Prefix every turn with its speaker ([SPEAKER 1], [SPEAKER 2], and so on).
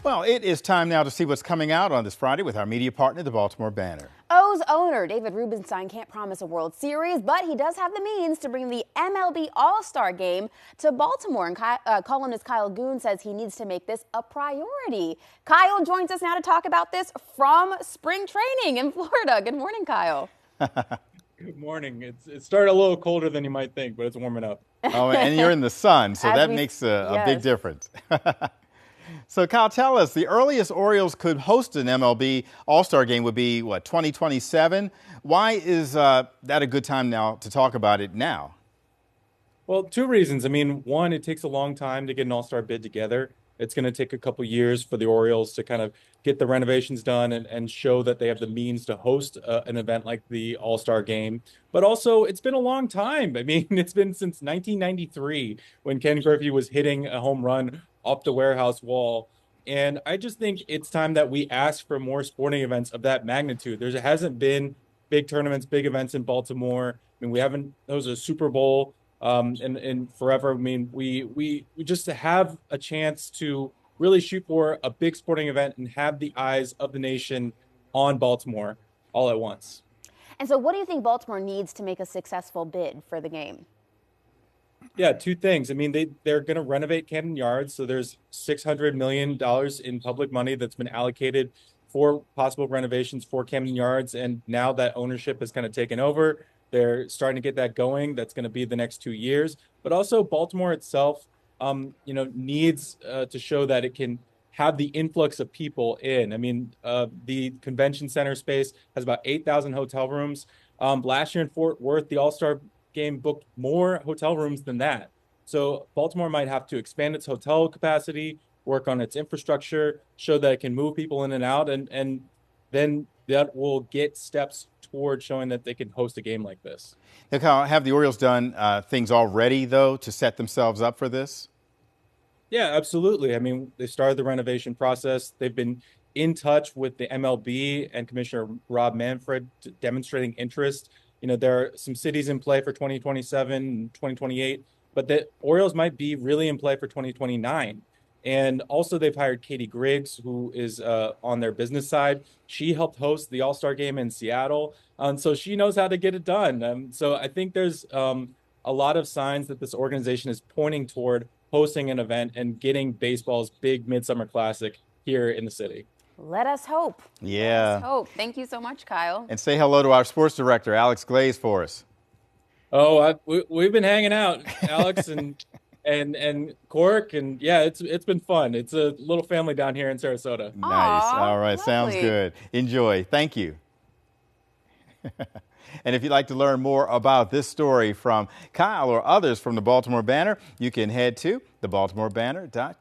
[SPEAKER 1] Well, it is time now to see what's coming out on this Friday with our media partner, the Baltimore Banner.
[SPEAKER 2] O's owner, David Rubenstein, can't promise a World Series, but he does have the means to bring the MLB All-Star Game to Baltimore. And columnist Kyle Goon says he needs to make this a priority. Kyle joins us now to talk about this from spring training in Florida. Good morning, Kyle.
[SPEAKER 3] Good morning. It started a little colder than you might think, but it's warming up.
[SPEAKER 1] Oh, and you're in the sun, so that makes a big difference. So, Kyle, tell us, the earliest Orioles could host an MLB All-Star Game would be, what, 2027? Why is that a good time now to talk about it now?
[SPEAKER 3] Well, two reasons. I mean, one, it takes a long time to get an All-Star bid together. It's going to take a couple years for the Orioles to kind of get the renovations done and show that they have the means to host an event like the All-Star Game. But also, it's been a long time. I mean, it's been since 1993 when Ken Griffey was hitting a home run up the warehouse wall. And I just think it's time that we ask for more sporting events of that magnitude. There hasn't been big tournaments, big events in Baltimore. I mean, we haven't, there was a Super Bowl in forever. I mean, we just have a chance to really shoot for a big sporting event and have the eyes of the nation on Baltimore all at once.
[SPEAKER 2] And so what do you think Baltimore needs to make a successful bid for the game?
[SPEAKER 3] Yeah, two things. I mean, they're going to renovate Camden Yards. So there's $600 million in public money that's been allocated for possible renovations for Camden Yards. And now that ownership has kind of taken over, they're starting to get that going. That's going to be the next 2 years. But also Baltimore itself, needs to show that it can have the influx of people in. I mean, the convention center space has about 8,000 hotel rooms. Last year in Fort Worth, the All-Star Game booked more hotel rooms than that. So Baltimore might have to expand its hotel capacity, work on its infrastructure, show that it can move people in and out, and then that will get steps toward showing that they can host a game like this.
[SPEAKER 1] Now, Kyle, have the Orioles done things already, though, to set themselves up for this?
[SPEAKER 3] Yeah, absolutely. I mean, they started the renovation process. They've been in touch with the MLB and Commissioner Rob Manfred, demonstrating interest. You know, there are some cities in play for 2027 and 2028, but the Orioles might be really in play for 2029. And also they've hired Katie Griggs, who is on their business side. She helped host the All-Star Game in Seattle. And so she knows how to get it done. So I think there's a lot of signs that this organization is pointing toward hosting an event and getting baseball's big midsummer classic here in the city.
[SPEAKER 2] Let us hope.
[SPEAKER 1] Yeah.
[SPEAKER 2] Let us hope. Thank you so much, Kyle.
[SPEAKER 1] And say hello to our sports director, Alex Glaze, for us.
[SPEAKER 3] Oh, we've been hanging out, Alex and Cork, and yeah, it's been fun. It's a little family down here in Sarasota.
[SPEAKER 1] Nice. All right,
[SPEAKER 2] lovely.
[SPEAKER 1] sounds good. Enjoy. Thank you. And if you'd like to learn more about this story from Kyle or others from the Baltimore Banner, you can head to thebaltimorebanner.com.